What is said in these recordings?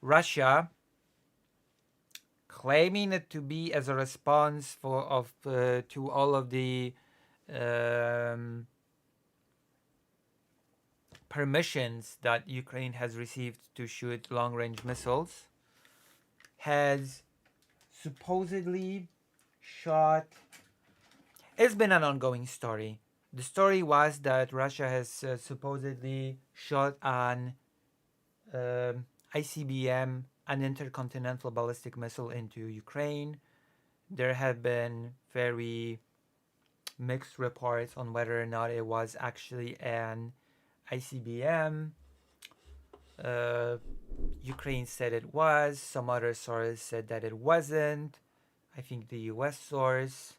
Russia claiming it to be as a response to all of the um, permissions that Ukraine has received to shoot long-range missiles, has supposedly shot. It's been an ongoing story. The story was that Russia has supposedly shot an ICBM, an intercontinental ballistic missile, into Ukraine. There have been very mixed reports on whether or not it was actually an ICBM. Uh, Ukraine said it was. Some other sources said that it wasn't. I think the US source.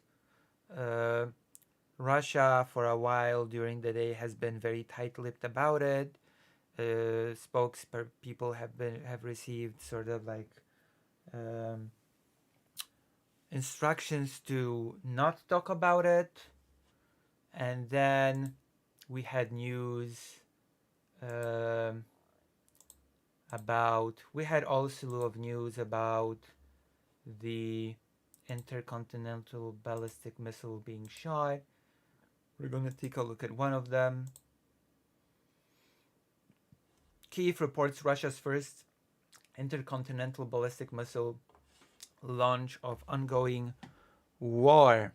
Uh, Russia, for a while during the day, has been very tight-lipped about it. Spokespeople have received sort of like um, instructions to not talk about it, and then we had news um, we had all slew of news about the intercontinental ballistic missile being shot. We're going to take a look at one of them. Kyiv reports Russia's first intercontinental ballistic missile launch of ongoing war.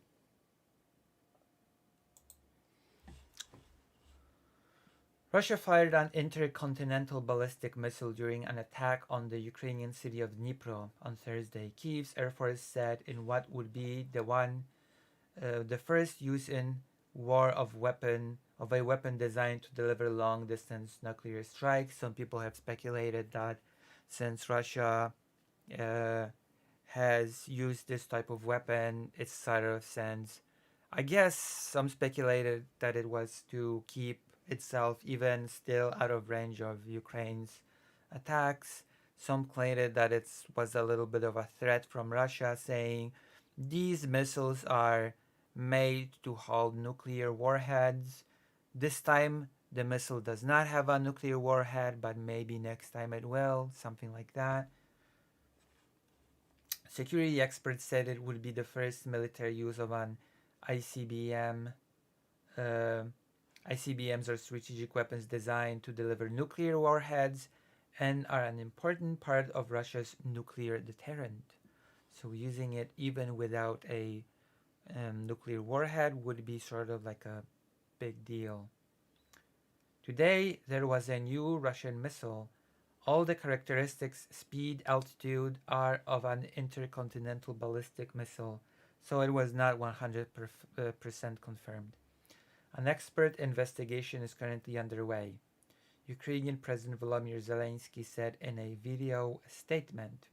Russia fired an intercontinental ballistic missile during an attack on the Ukrainian city of Dnipro on Thursday. Kyiv's Air Force said in what would be the first use in war of a weapon designed to deliver long-distance nuclear strikes. Some people have speculated that since Russia uh, has used this type of weapon, it sort of sends. I guess some speculated that it was to keep itself even still out of range of Ukraine's attacks. Some claimed that it was a little bit of a threat from Russia, saying these missiles are made to hold nuclear warheads. This time, the missile does not have a nuclear warhead, but maybe next time it will, something like that. Security experts said it would be the first military use of an ICBM. Uh, ICBMs are strategic weapons designed to deliver nuclear warheads and are an important part of Russia's nuclear deterrent. So using it even without a nuclear warhead would be sort of like a big deal. Today, there was a new Russian missile. All the characteristics, speed, altitude, are of an intercontinental ballistic missile, so it was not 100% confirmed. An expert investigation is currently underway, Ukrainian President Volodymyr Zelensky said in a video statement.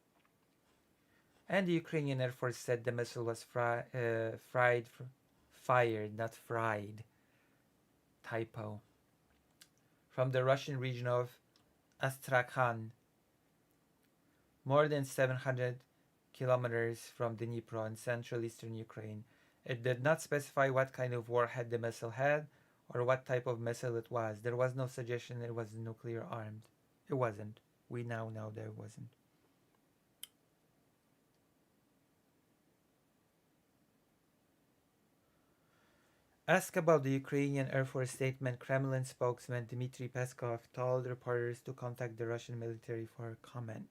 And the Ukrainian Air Force said the missile was fired, not fried. Typo. From the Russian region of Astrakhan, more than 700 kilometers from Dnipro in central eastern Ukraine. It did not specify what kind of warhead the missile had or what type of missile it was. There was no suggestion it was nuclear armed. It wasn't. We now know that it wasn't. Asked about the Ukrainian Air Force statement, Kremlin spokesman Dmitry Peskov told reporters to contact the Russian military for comment.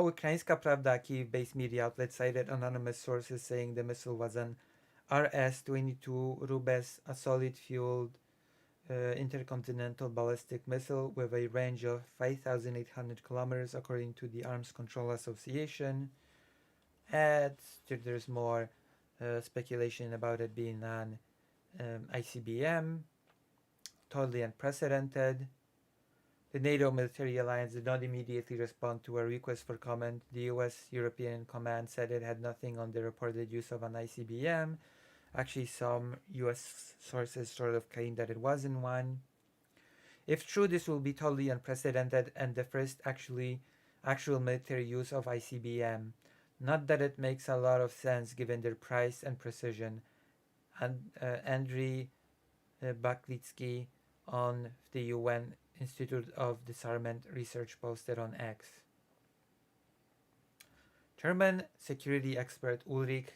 Ukrainska Pravda, Kyiv-based media outlet, cited anonymous sources saying the missile was an RS-22 Rubes, a solid-fueled intercontinental ballistic missile with a range of 5,800 kilometers, according to the Arms Control Association. And there's more speculation about it being an ICBM, totally unprecedented. The NATO military alliance did not immediately respond to a request for comment. The US European Command said it had nothing on the reported use of an ICBM. Actually, some US sources sort of claim that it wasn't one. If true, this will be totally unprecedented and the first actual military use of ICBM. Not that it makes a lot of sense given their price and precision. And Andriy Baklitsky, on the UN Institute of Disarmament research posted on X. German security expert Ulrich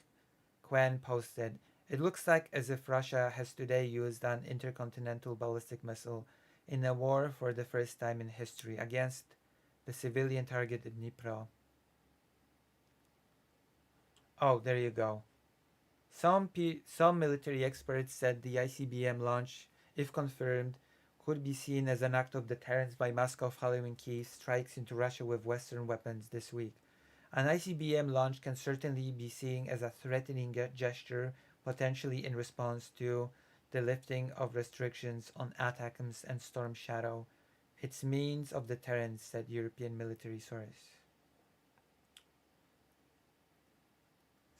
Quen posted, "It looks like as if Russia has today used an intercontinental ballistic missile in a war for the first time in history against the civilian target in Dnipro." Oh, there you go. Some military experts said the ICBM launch, if confirmed, could be seen as an act of deterrence by Moscow following Kyiv strikes into Russia with Western weapons this week. An ICBM launch can certainly be seen as a threatening gesture, potentially in response to the lifting of restrictions on ATACMS and Storm Shadow. Its means of deterrence, said European military source.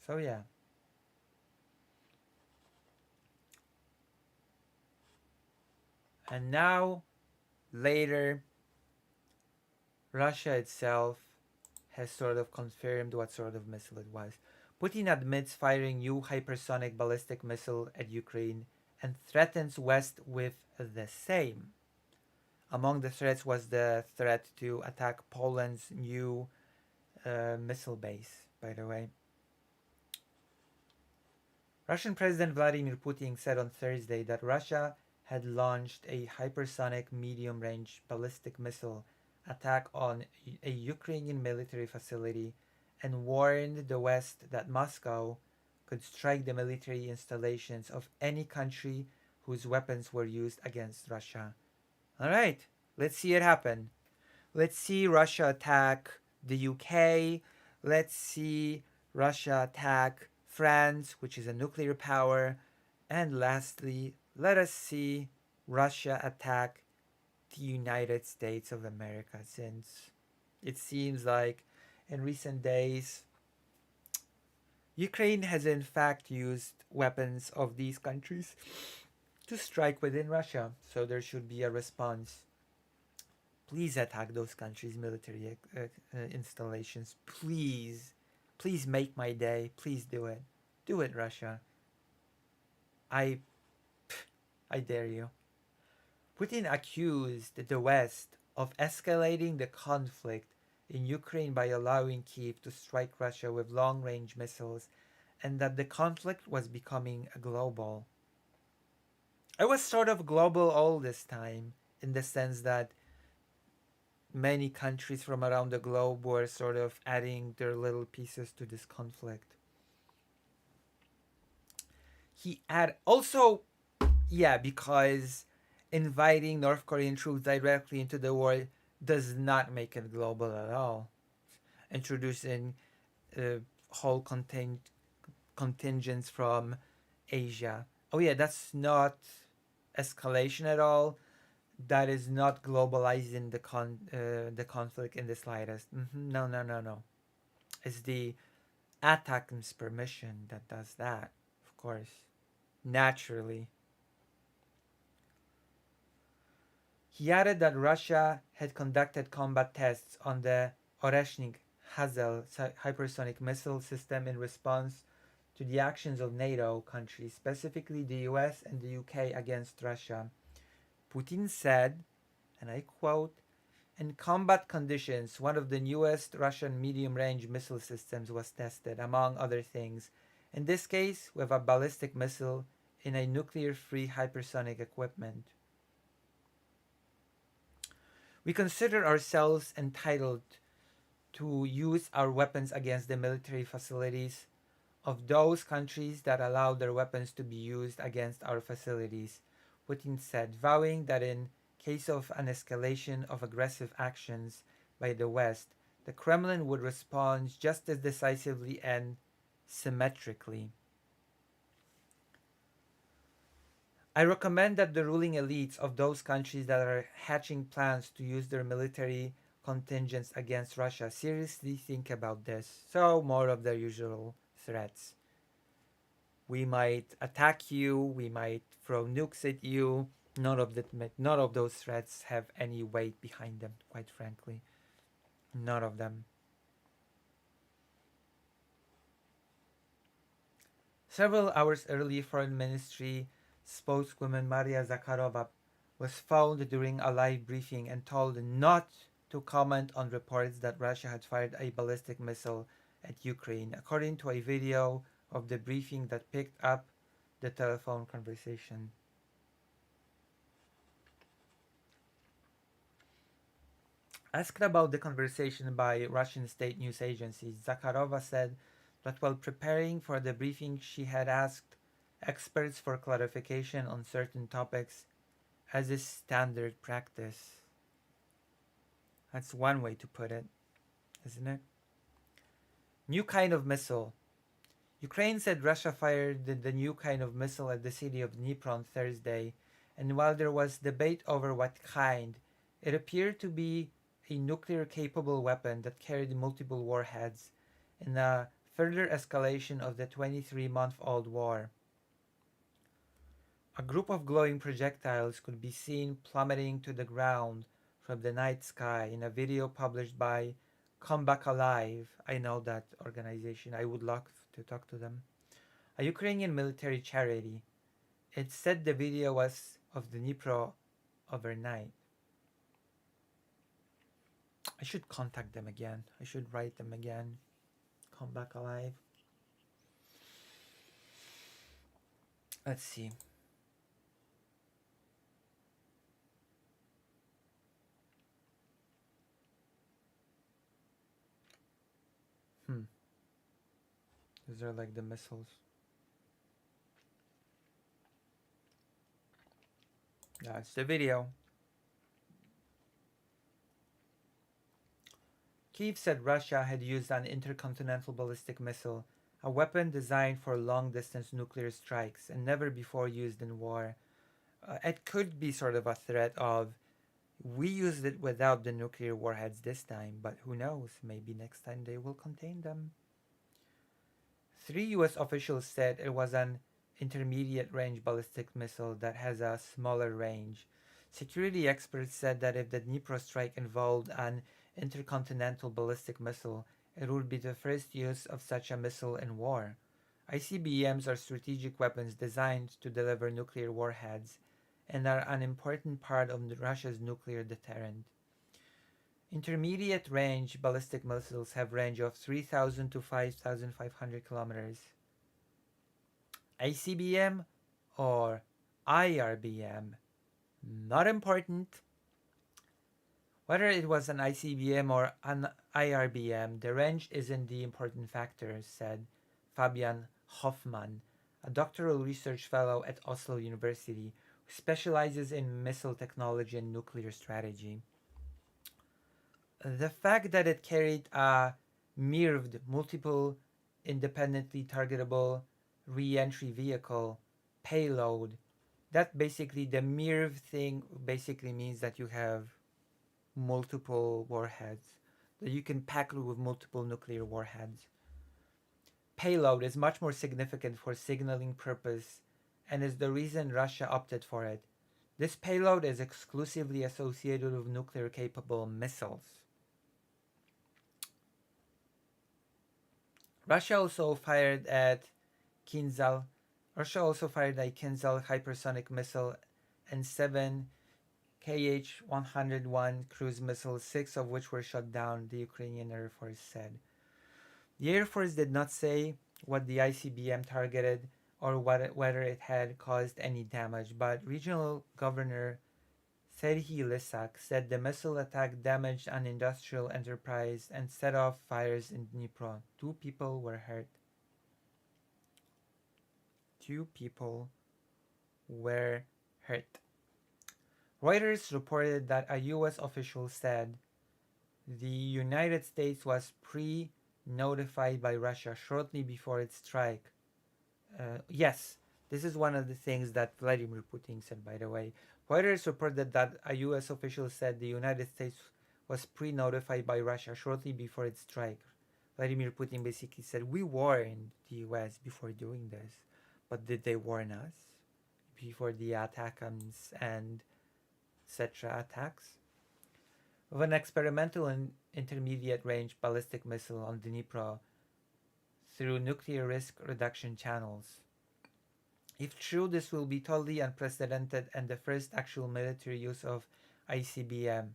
So yeah. And now, later, Russia itself has sort of confirmed what sort of missile it was. Putin admits firing new hypersonic ballistic missile at Ukraine and threatens West with the same. Among the threats was the threat to attack Poland's new missile base, by the way. Russian President Vladimir Putin said on Thursday that Russia had launched a hypersonic medium-range ballistic missile attack on a Ukrainian military facility and warned the West that Moscow could strike the military installations of any country whose weapons were used against Russia. Alright, let's see it happen. Let's see Russia attack the UK. Let's see Russia attack France, which is a nuclear power. And lastly, let us see Russia attack the United States of America, since it seems like in recent days Ukraine has in fact used weapons of these countries to strike within Russia, so there should be a response. Please attack those countries' military installations. Please. Please make my day. Please do it. Do it, Russia. I dare you. Putin accused the West of escalating the conflict in Ukraine by allowing Kyiv to strike Russia with long-range missiles, and that the conflict was becoming global. It was sort of global all this time, in the sense that many countries from around the globe were sort of adding their little pieces to this conflict. He had also, yeah, because inviting North Korean troops directly into the war does not make it global at all. Introducing whole contingents from Asia. Oh yeah, that's not escalation at all. That is not globalizing the conflict in the slightest. No, no, no, no. It's the ATACMS permission that does that, of course, naturally. He added that Russia had conducted combat tests on the Oreshnik Hazel hypersonic missile system in response to the actions of NATO countries, specifically the US and the UK, against Russia. Putin said, and I quote, "In combat conditions, one of the newest Russian medium-range missile systems was tested, among other things, in this case with a ballistic missile in a nuclear-free hypersonic equipment. We consider ourselves entitled to use our weapons against the military facilities of those countries that allow their weapons to be used against our facilities," Putin said, vowing that in case of an escalation of aggressive actions by the West, the Kremlin would respond just as decisively and symmetrically. "I recommend that the ruling elites of those countries that are hatching plans to use their military contingents against Russia seriously think about this." So, more of their usual threats. We might attack you, we might throw nukes at you. None of those threats have any weight behind them, quite frankly. None of them. Several hours early, Foreign Ministry spokeswoman Maria Zakharova was found during a live briefing and told not to comment on reports that Russia had fired a ballistic missile at Ukraine, according to a video of the briefing that picked up the telephone conversation. Asked about the conversation by Russian state news agencies, Zakharova said that while preparing for the briefing, she had asked experts for clarification on certain topics, as is standard practice. That's one way to put it, isn't it? New kind of missile. Ukraine said Russia fired the new kind of missile at the city of Dnipro on Thursday, and while there was debate over what kind, it appeared to be a nuclear capable weapon that carried multiple warheads in a further escalation of the 23-month-old war. A group of glowing projectiles could be seen plummeting to the ground from the night sky in a video published by Come Back Alive. I know that organization. I would love to talk to them. A Ukrainian military charity. It said the video was of the Dnipro overnight. I should contact them again. I should write them again. Come Back Alive. Let's see. These are like the missiles. That's the video. Kyiv said Russia had used an intercontinental ballistic missile, a weapon designed for long-distance nuclear strikes and never before used in war. It could be sort of a threat of, we used it without the nuclear warheads this time, but who knows, maybe next time they will contain them. 3 US officials said it was an intermediate range ballistic missile that has a smaller range. Security experts said that if the Dnipro strike involved an intercontinental ballistic missile, it would be the first use of such a missile in war. ICBMs are strategic weapons designed to deliver nuclear warheads and are an important part of Russia's nuclear deterrent. Intermediate range ballistic missiles have range of 3,000 to 5,500 kilometers. ICBM or IRBM, not important. Whether it was an ICBM or an IRBM, the range isn't the important factor, said Fabian Hoffmann, a doctoral research fellow at Oslo University who specializes in missile technology and nuclear strategy. The fact that it carried a MIRVed, multiple independently targetable re-entry vehicle payload, that basically, the MIRV thing basically means that you have multiple warheads, that you can pack with multiple nuclear warheads. Payload is much more significant for signaling purpose and is the reason Russia opted for it. This payload is exclusively associated with nuclear capable missiles. Russia also fired a Kinzhal hypersonic missile and 7 Kh-101 cruise missiles, 6 of which were shot down, the Ukrainian Air Force said. The Air Force did not say what the ICBM targeted or whether it had caused any damage, but Regional Governor Serhiy Lysak said the missile attack damaged an industrial enterprise and set off fires in Dnipro. 2 people were hurt. 2 people were hurt. Reuters reported that a US official said the United States was pre-notified by Russia shortly before its strike. Yes, this is one of the things that Vladimir Putin said, by the way. Reuters reported that a US official said the United States was pre-notified by Russia shortly before its strike. Vladimir Putin basically said, we warned the US before doing this. But did they warn us before the ATACMS and etc. attacks? With an experimental and intermediate range ballistic missile on Dnipro through nuclear risk reduction channels, If true, this will be totally unprecedented and the first actual military use of ICBM.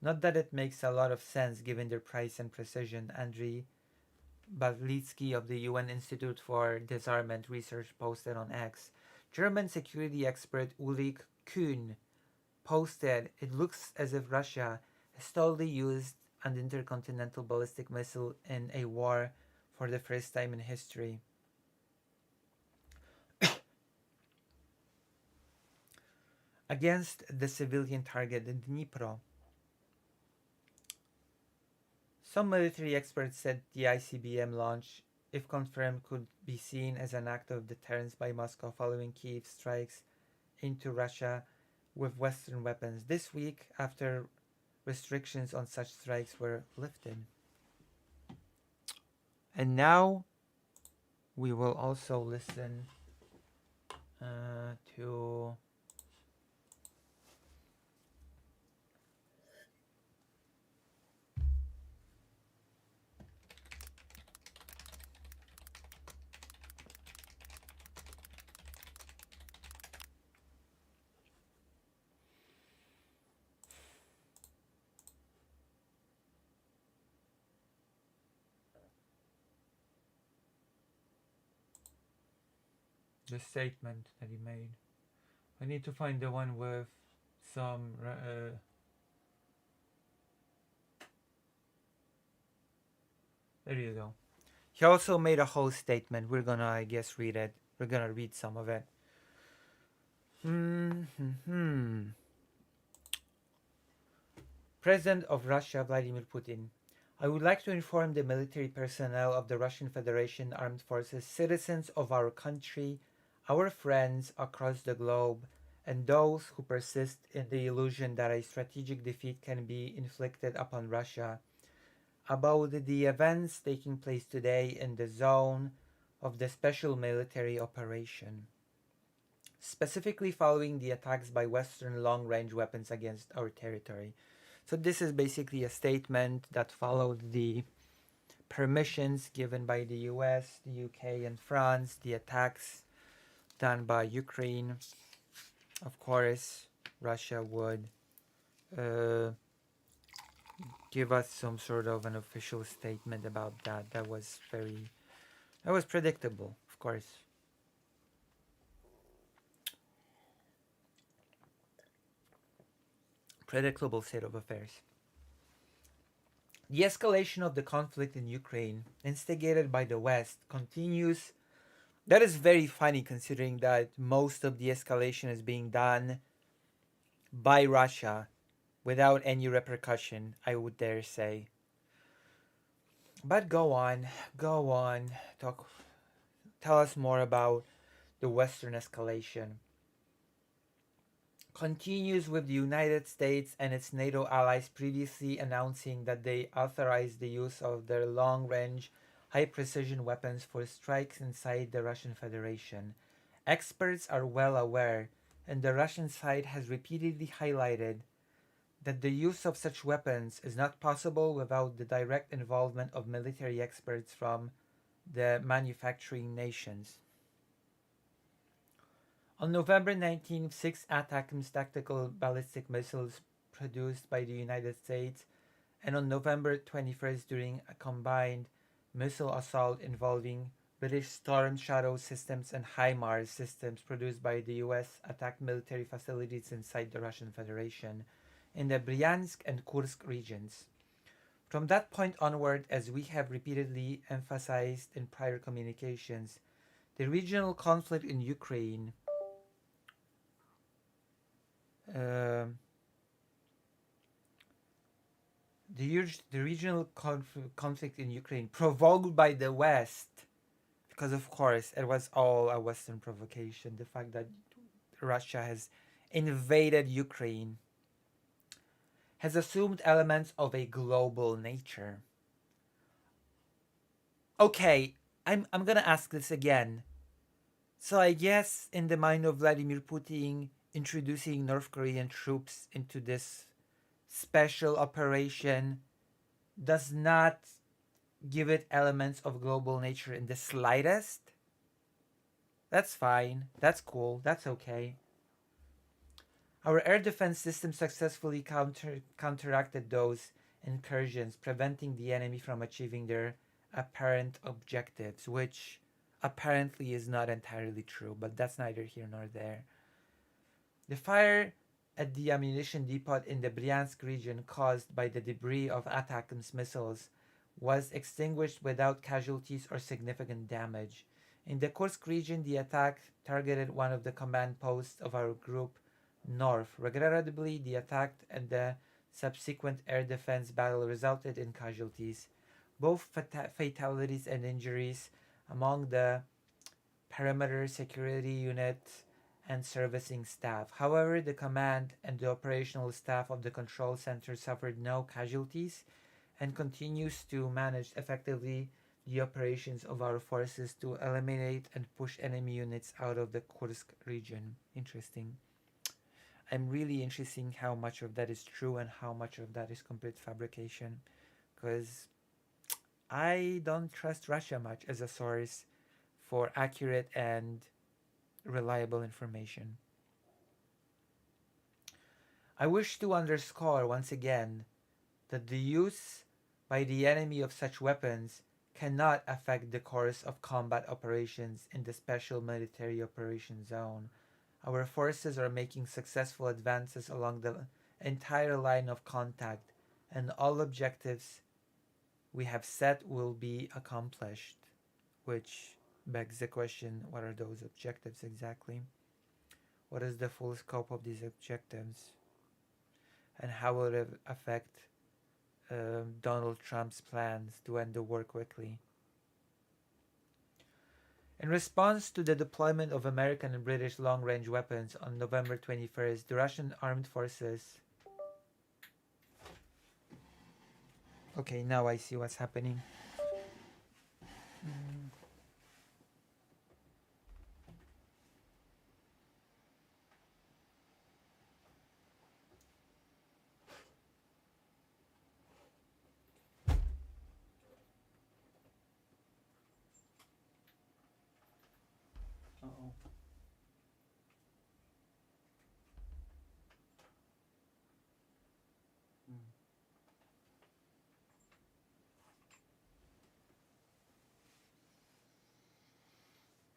Not that it makes a lot of sense given their price and precision, Andriy Bavlitsky of the UN Institute for Disarmament Research posted on X. German security expert Ulrich Kuhn posted, "It looks as if Russia has totally used an intercontinental ballistic missile in a war for the first time in history." Against the civilian target in Dnipro. Some military experts said the ICBM launch, if confirmed, could be seen as an act of deterrence by Moscow following Kyiv strikes into Russia with Western weapons this week after restrictions on such strikes were lifted. And now we will also listen to the statement that he made. I need to find the one with some. There you go. He also made a whole statement. We're gonna, I guess, read it. We're gonna read some of it. President of Russia Vladimir Putin. I would like to inform the military personnel of the Russian Federation Armed Forces, citizens of our country, our friends across the globe, and those who persist in the illusion that a strategic defeat can be inflicted upon Russia, about the events taking place today in the zone of the special military operation, specifically following the attacks by Western long-range weapons against our territory. So this is basically a statement that followed the permissions given by the US, the UK, and France, the attacks done by Ukraine. Of course, Russia would give us some sort of an official statement about that. That was predictable, of course. Predictable state of affairs. The escalation of the conflict in Ukraine, instigated by the West, continues. That is very funny considering that most of the escalation is being done by Russia without any repercussion, I would dare say. But go on. Tell us more about the Western escalation. Continues with the United States and its NATO allies previously announcing that they authorized the use of their long-range, high-precision weapons for strikes inside the Russian Federation. Experts are well aware, and the Russian side has repeatedly highlighted, that the use of such weapons is not possible without the direct involvement of military experts from the manufacturing nations. On November 19th, 6 ATACMS tactical ballistic missiles produced by the United States, and on November 21st during a combined missile assault involving British Storm Shadow systems and HIMARS systems produced by the US, attacked military facilities inside the Russian Federation in the Bryansk and Kursk regions. From that point onward, as we have repeatedly emphasized in prior communications, the regional conflict in Ukraine the regional conflict in Ukraine provoked by the West, because of course it was all a Western provocation, the fact that Russia has invaded Ukraine, has assumed elements of a global nature. Okay, I'm gonna ask this again. So I guess in the mind of Vladimir Putin, introducing North Korean troops into this special operation does not give it elements of global nature in the slightest? That's fine. That's cool. That's okay. Our air defense system successfully counteracted those incursions, preventing the enemy from achieving their apparent objectives, which apparently is not entirely true, but that's neither here nor there. The fire at the ammunition depot in the Bryansk region caused by the debris of ATACMS missiles was extinguished without casualties or significant damage. In the Kursk region, the attack targeted one of the command posts of our group north. Regrettably, the attack and the subsequent air defense battle resulted in casualties, both fatalities and injuries among the perimeter security unit and servicing staff. However, the command and the operational staff of the control center suffered no casualties and continues to manage effectively the operations of our forces to eliminate and push enemy units out of the Kursk region. Interesting. I'm really interested how much of that is true and how much of that is complete fabrication, because I don't trust Russia much as a source for accurate and reliable information. I wish to underscore once again that the use by the enemy of such weapons cannot affect the course of combat operations in the Special Military Operation Zone. Our forces are making successful advances along the entire line of contact, and all objectives we have set will be accomplished. Which begs the question, what are those objectives exactly? What is the full scope of these objectives? And how will it affect Donald Trump's plans to end the war quickly? In response to the deployment of American and British long-range weapons on November 21st, the Russian armed forces... Okay, now I see what's happening. Uh-oh.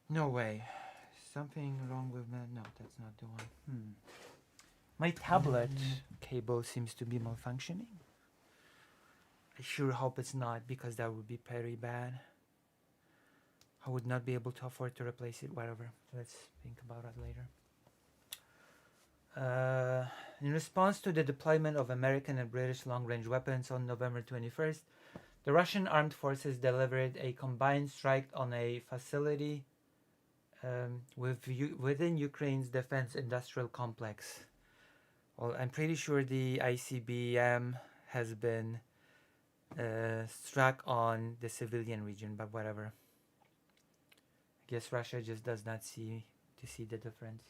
No way. Something wrong with my... No, that's not the one. My tablet cable seems to be malfunctioning. I sure hope it's not, because that would be very bad. I would not be able to afford to replace it, whatever. Let's think about it later. In response to the deployment of American and British long-range weapons on November 21st, the Russian armed forces delivered a combined strike on a facility within Ukraine's defense industrial complex. Well, I'm pretty sure the ICBM has been struck on the civilian region, but whatever. I guess Russia just does not see the difference.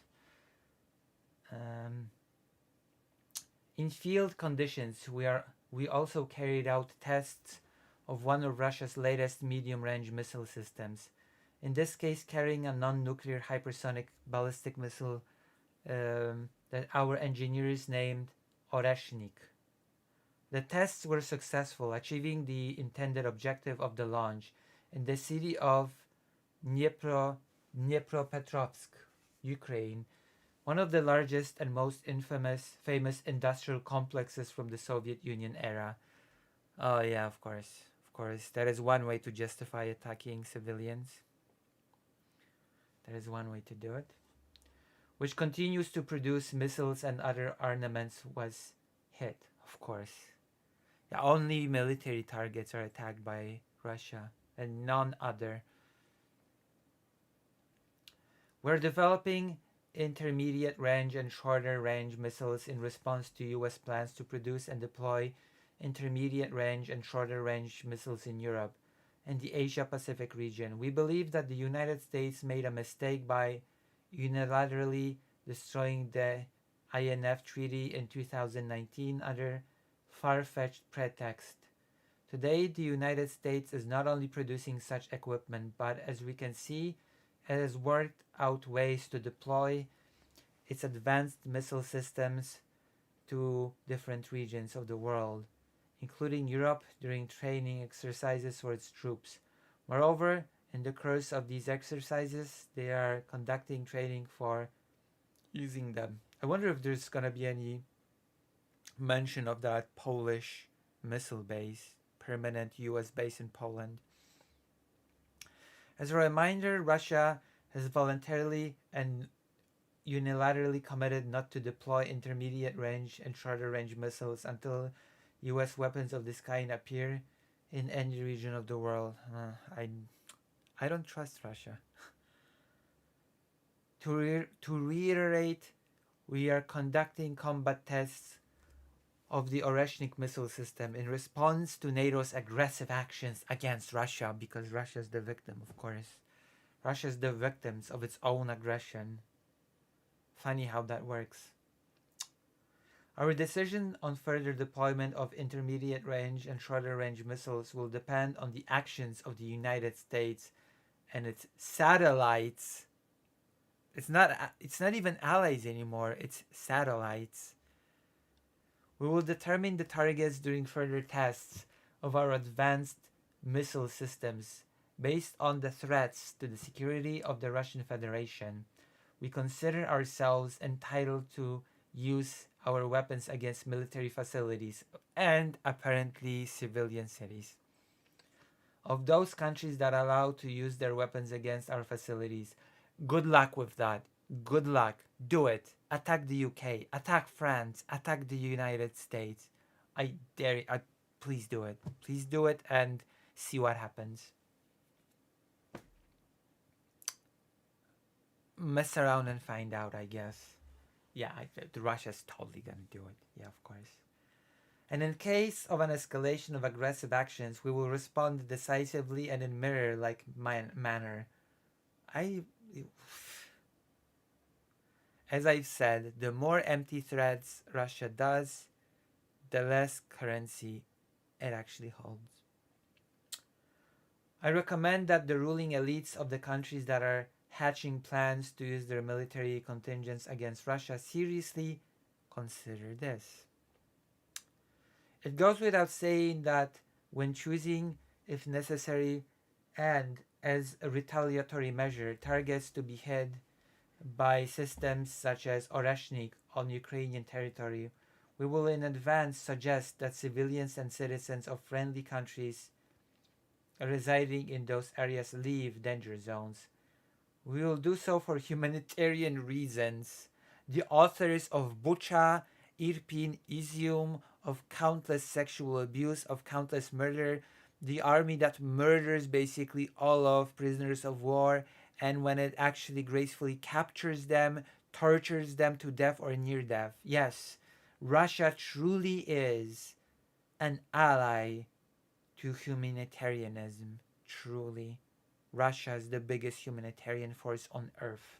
In field conditions, we also carried out tests of one of Russia's latest medium-range missile systems. In this case, carrying a non-nuclear hypersonic ballistic missile that our engineers named Oreshnik. The tests were successful, achieving the intended objective of the launch in the city of Dnipropetrovsk, Ukraine, one of the largest and most famous industrial complexes from the Soviet Union era. Oh yeah, of course. That is one way to justify attacking civilians. That is one way to do it. Which continues to produce missiles and other armaments, was hit, of course. Yeah, only military targets are attacked by Russia and none other. We're developing intermediate range and shorter range missiles in response to US plans to produce and deploy intermediate range and shorter range missiles in Europe and the Asia Pacific region. We believe that the United States made a mistake by unilaterally destroying the INF Treaty in 2019 under far-fetched pretext. Today, the United States is not only producing such equipment, but as we can see It has worked out ways to deploy its advanced missile systems to different regions of the world, including Europe during training exercises for its troops. Moreover, in the course of these exercises, they are conducting training for using them. I wonder if there's gonna be any mention of that Polish missile base, permanent US base in Poland. As a reminder, Russia has voluntarily and unilaterally committed not to deploy intermediate range and shorter range missiles until US weapons of this kind appear in any region of the world. I don't trust Russia. To reiterate, we are conducting combat tests of the Oreshnik missile system in response to NATO's aggressive actions against Russia, because Russia's the victim, of course. Russia's the victims of its own aggression. Funny how that works. Our decision on further deployment of intermediate range and shorter range missiles will depend on the actions of the United States and its satellites. It's not even allies anymore, it's satellites. We will determine the targets during further tests of our advanced missile systems based on the threats to the security of the Russian Federation. We consider ourselves entitled to use our weapons against military facilities and apparently civilian cities. Of those countries that allow to use their weapons against our facilities, good luck with that. Good luck. Do it. Attack the UK. Attack France. Attack the United States. I dare you. Please do it. Please do it and see what happens. Mess around and find out, I guess. Yeah, Russia's totally gonna do it. Yeah, of course. And in case of an escalation of aggressive actions, we will respond decisively and in mirror-like manner. As I've said, the more empty threats Russia does, the less currency it actually holds. I recommend that the ruling elites of the countries that are hatching plans to use their military contingents against Russia seriously consider this. It goes without saying that when choosing, if necessary, and as a retaliatory measure, targets to be hit by systems such as Oreshnik on Ukrainian territory, we will in advance suggest that civilians and citizens of friendly countries residing in those areas leave danger zones. We will do so for humanitarian reasons. The authors of Bucha, Irpin, Izium, of countless sexual abuse, of countless murder, the army that murders basically all of prisoners of war, and when it actually gracefully captures them, tortures them to death or near death. Yes, Russia truly is an ally to humanitarianism. Truly. Russia is the biggest humanitarian force on earth.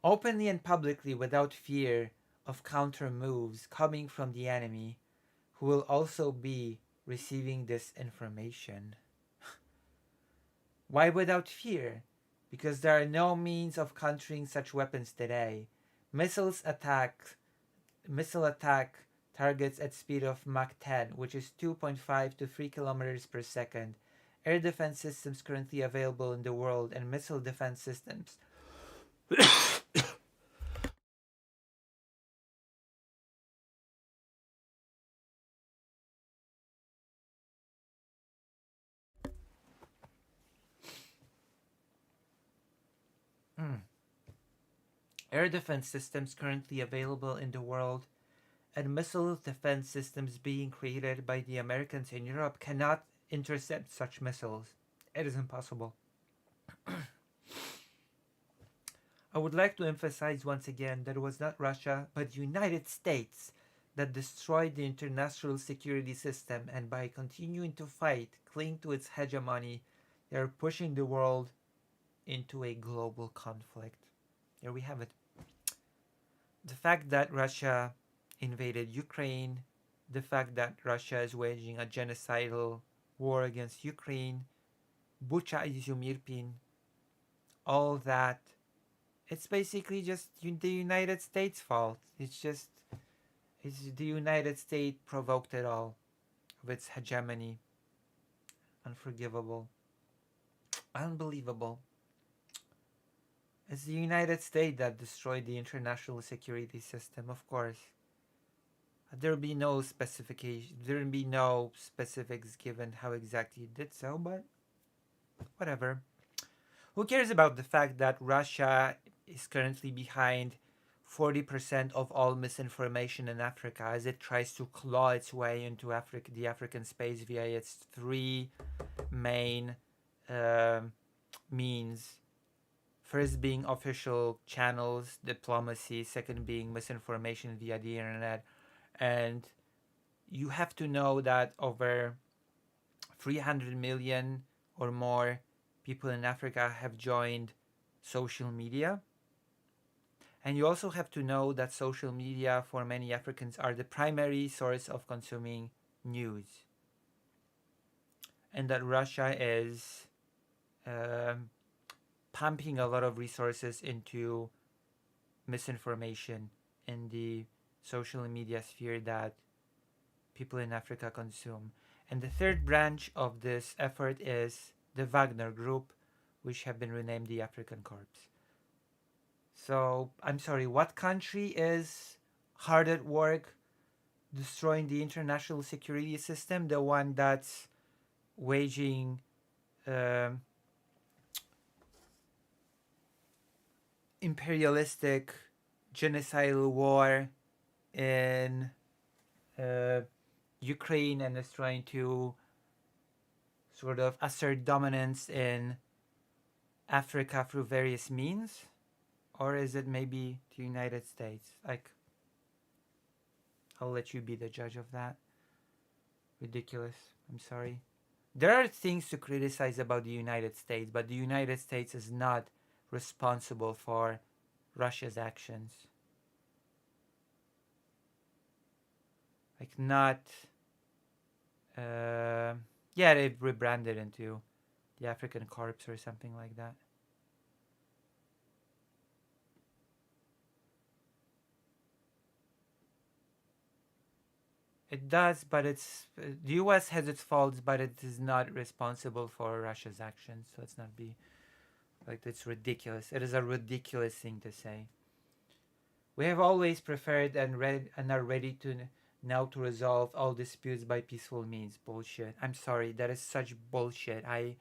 Openly and publicly, without fear of counter moves coming from the enemy, who will also be receiving this information. Why without fear? Because there are no means of countering such weapons today. Missile attack targets at speed of Mach 10, which is 2.5 to 3 kilometers per second. Air defense systems currently available in the world and missile defense systems air defense systems currently available in the world and missile defense systems being created by the Americans in Europe cannot intercept such missiles. It is impossible. I would like to emphasize once again that it was not Russia, but the United States that destroyed the international security system, and by continuing to fight, cling to its hegemony, they are pushing the world into a global conflict. There we have it. The fact that Russia invaded Ukraine, the fact that Russia is waging a genocidal war against Ukraine, Bucha, Izium, Irpin, all that, it's basically just the United States' fault. It's the United States provoked it all with its hegemony. Unforgivable. Unbelievable. It's the United States that destroyed the international security system, of course. There'll be no specification. There'll be no specifics given how exactly it did so, but whatever. Who cares about the fact that Russia is currently behind 40% of all misinformation in Africa as it tries to claw its way into the African space via its three main means. First being official channels, diplomacy, second being misinformation via the internet. And you have to know that over 300 million or more people in Africa have joined social media. And you also have to know that social media for many Africans are the primary source of consuming news. And that Russia is pumping a lot of resources into misinformation in the social media sphere that people in Africa consume. And the third branch of this effort is the Wagner Group, which have been renamed the African Corps. So, I'm sorry, what country is hard at work destroying the international security system? The one that's waging imperialistic genocidal war in Ukraine and is trying to sort of assert dominance in Africa through various means? Or is it maybe the United States? Like, I'll let you be the judge of that. Ridiculous. I'm sorry. There are things to criticize about the United States, but the United States is not responsible for Russia's actions. Like, not. Yeah, they've rebranded into the African Corps or something like that. It does, but the U.S. has its faults, but it is not responsible for Russia's actions. So let's not be like it's ridiculous. It is a ridiculous thing to say. We have always preferred and are ready to now to resolve all disputes by peaceful means. Bullshit. I'm sorry, that is such bullshit. I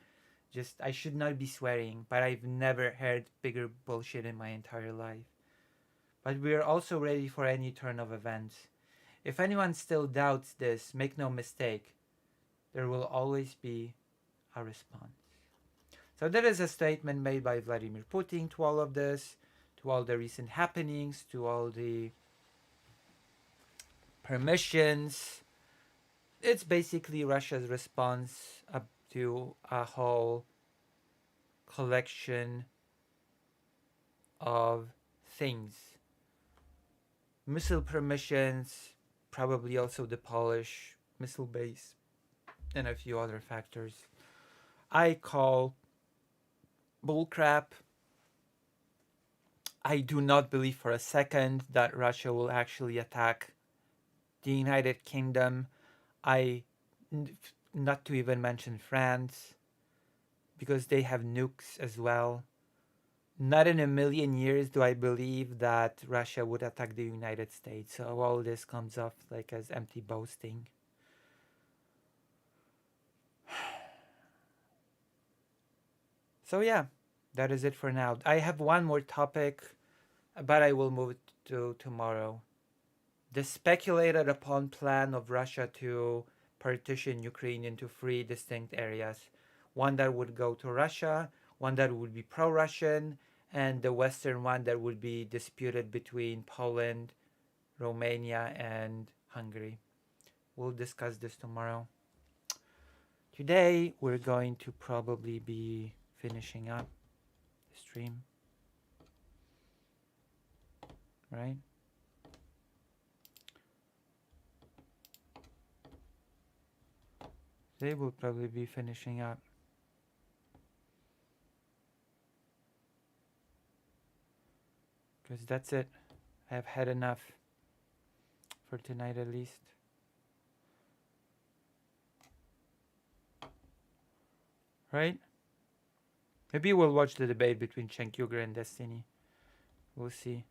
should not be swearing, but I've never heard bigger bullshit in my entire life. But we are also ready for any turn of events. If anyone still doubts this, make no mistake, there will always be a response. So that is a statement made by Vladimir Putin to all of this, to all the recent happenings, to all the permissions. It's basically Russia's response up to a whole collection of things. Missile permissions, probably also the Polish missile base, and a few other factors. I call bullcrap. I do not believe for a second that Russia will actually attack the United Kingdom. Not to even mention France, because they have nukes as well. Not in a million years do I believe that Russia would attack the United States. So all this comes off like as empty boasting. So yeah, that is it for now. I have one more topic, but I will move it to tomorrow. The speculated upon plan of Russia to partition Ukraine into three distinct areas. One that would go to Russia, one that would be pro-Russian, and the western one that would be disputed between Poland, Romania, and Hungary. We'll discuss this tomorrow. Today, we're going to probably be finishing up the stream. Right? Today, we'll probably be finishing up. Because that's it. I have had enough for tonight at least. Right? Maybe we'll watch the debate between Chen Kyuger and Destiny. We'll see.